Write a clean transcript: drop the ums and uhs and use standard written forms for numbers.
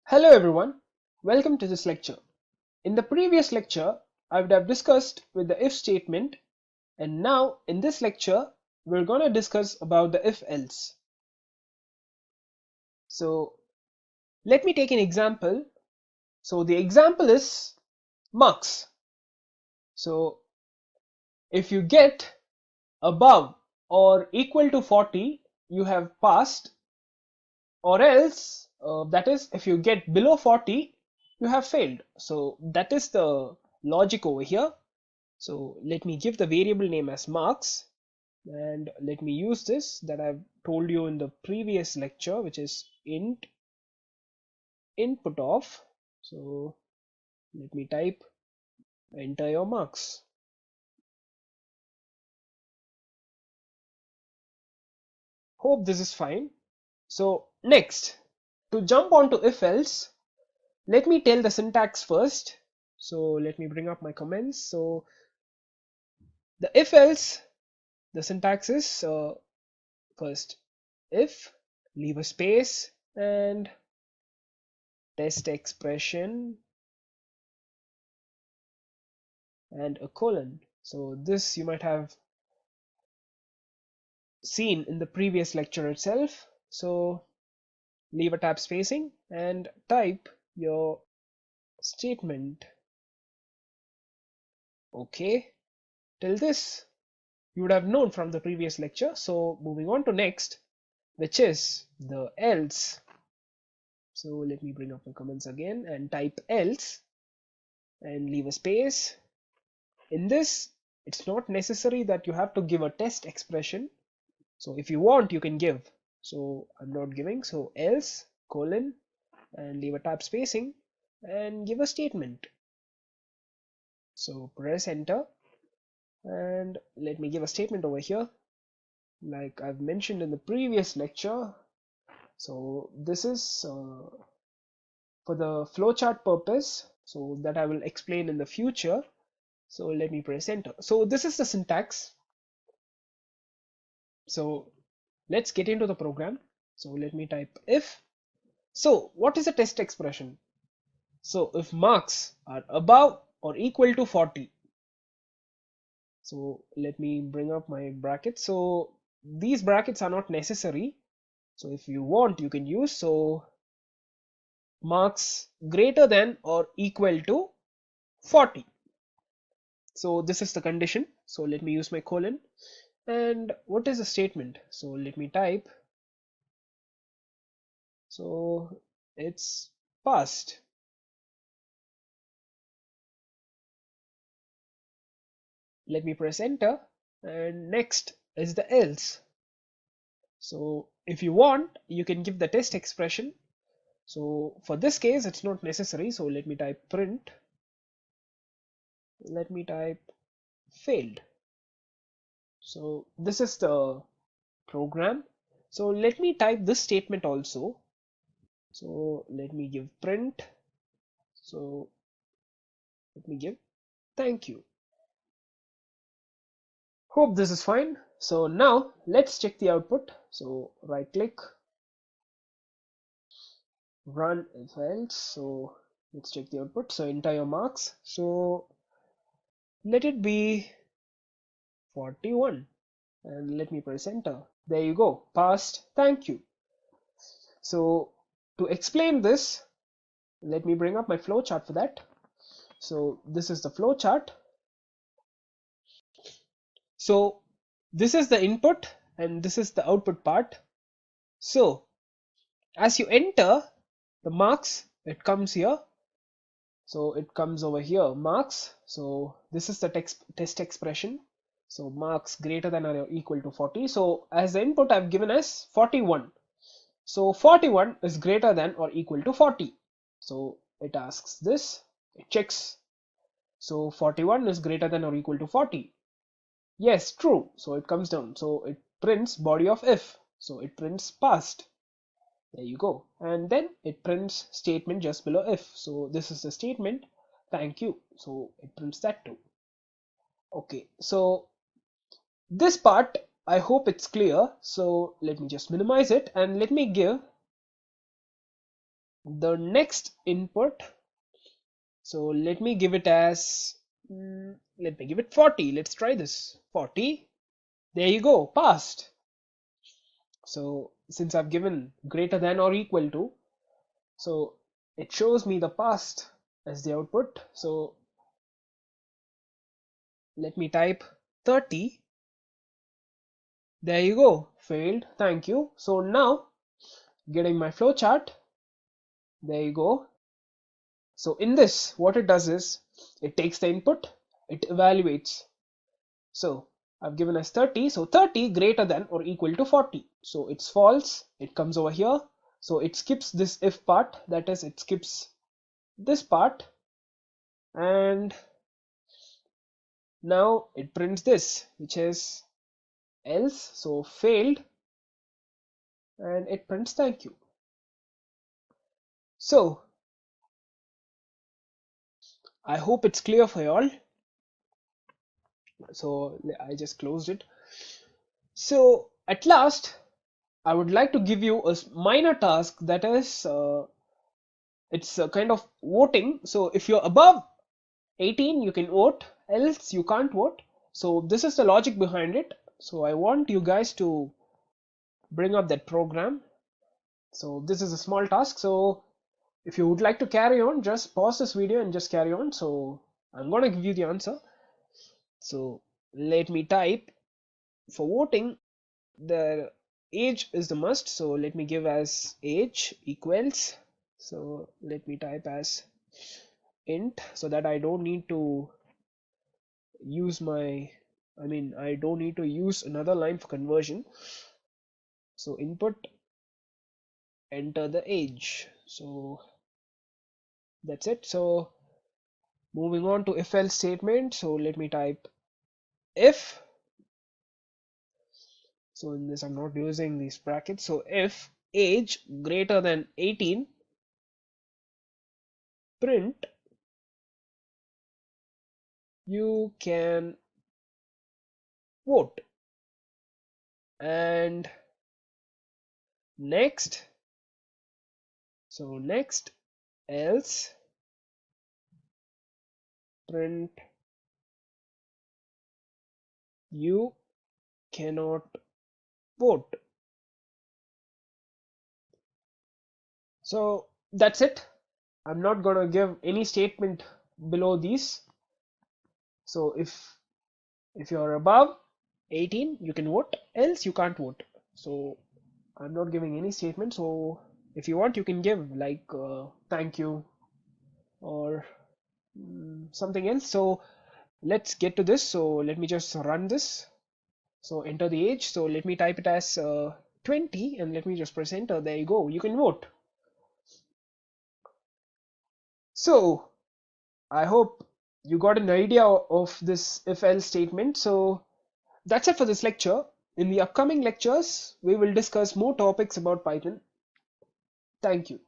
Hello everyone, welcome to this lecture. In the previous lecture, I would have discussed with the if statement, and now in this lecture, we're going to discuss about the if else. So let me take an example. So the example is marks. So if you get above or equal to 40, you have passed, or else that is if you get below 40, you have failed. So that is the logic over here. So let me give the variable name as marks, and let me use this that I've told you in the previous lecture, which is int input of. So let me type enter your marks. Hope this is fine. So next, to jump onto if else, let me tell the syntax first. So let me bring up my comments. So the if else, the syntax is first if, leave a space, and test expression and a colon. So this you might have seen in the previous lecture itself. So leave a tab spacing and type your statement. Okay, till this you would have known from the previous lecture. So moving on to next, which is the else. So let me bring up my comments again and type else and leave a space. In this, it's not necessary that you have to give a test expression. So if you want, you can give. So I'm not giving. So else colon and leave a tab spacing and give a statement. So press enter and let me give a statement over here like I've mentioned in the previous lecture. So this is for the flowchart purpose, so that I will explain in the future. So let me press enter. So this is the syntax. So let's get into the program. So let me type if. So what is a test expression? So if marks are above or equal to 40. So let me bring up my brackets. So these brackets are not necessary. So if you want, you can use. So marks greater than or equal to 40. So this is the condition. So let me use my colon. And what is the statement? So let me type. So it's passed. Let me press enter. And next is the else. So if you want, you can give the test expression. So for this case, it's not necessary. So let me type print. Let me type failed. So this is the program. So let me type this statement also. So let me give print. So let me give thank you. Hope this is fine. So now let's check the output. So right click, run if else. So let's check the output. So enter your marks. So let it be 41 and let me press enter. There you go, passed, thank you. So to explain this, let me bring up my flowchart for that. So this is the flowchart. So this is the input and this is the output part. So as you enter the marks, it comes here. So it comes over here, marks. So this is the test expression. So marks greater than or equal to 40. So as the input I've given as 41. So 41 is greater than or equal to 40. So it asks this, it checks. So 41 is greater than or equal to 40. Yes, true. So it comes down. So it prints body of if. So it prints passed. There you go. And then it prints statement just below if. So this is the statement. Thank you. So it prints that too. Okay. So this part, I hope it's clear. So let me just minimize it and let me give the next input, so let me give it as let me give it 40. Let's try this. 40. There you go, passed. So since I've given greater than or equal to, so it shows me the past as the output. So let me type 30. There you go, failed, thank you. So now getting my flowchart, there you go. So in this, what it does is it takes the input, it evaluates. So I've given as 30, so 30 greater than or equal to 40. So it's false, it comes over here. So it skips this if part, that is, it skips this part, and now it prints this, which is else, so failed, and it prints thank you. So I hope it's clear for you all. So I just closed it. So at last, I would like to give you a minor task, that is it's a kind of voting. So if you're above 18 you can vote, else you can't vote. So this is the logic behind it. So I want you guys to bring up that program. So this is a small task. So if you would like to carry on, just pause this video and just carry on. So I'm going to give you the answer. So let me type for voting, the age is the must. So let me give as age equals, so let me type as int, so that I don't need to use I don't need to use another line for conversion. So input, enter the age. So that's it. So moving on to if else statement. So let me type if, so in this I'm not using these brackets. So if age greater than 18, print you can vote. And next, so next else, print you cannot vote. So that's it. I'm not gonna give any statement below these. So if you're above 18 you can vote, else you can't vote. So I'm not giving any statement. So if you want you can give like thank you or something else. So let's get to this. So let me just run this. So enter the age. So let me type it as 20 and let me just press enter. There you go. You can vote. So I hope you got an idea of this if else statement. So that's it for this lecture. In the upcoming lectures, we will discuss more topics about Python. Thank you.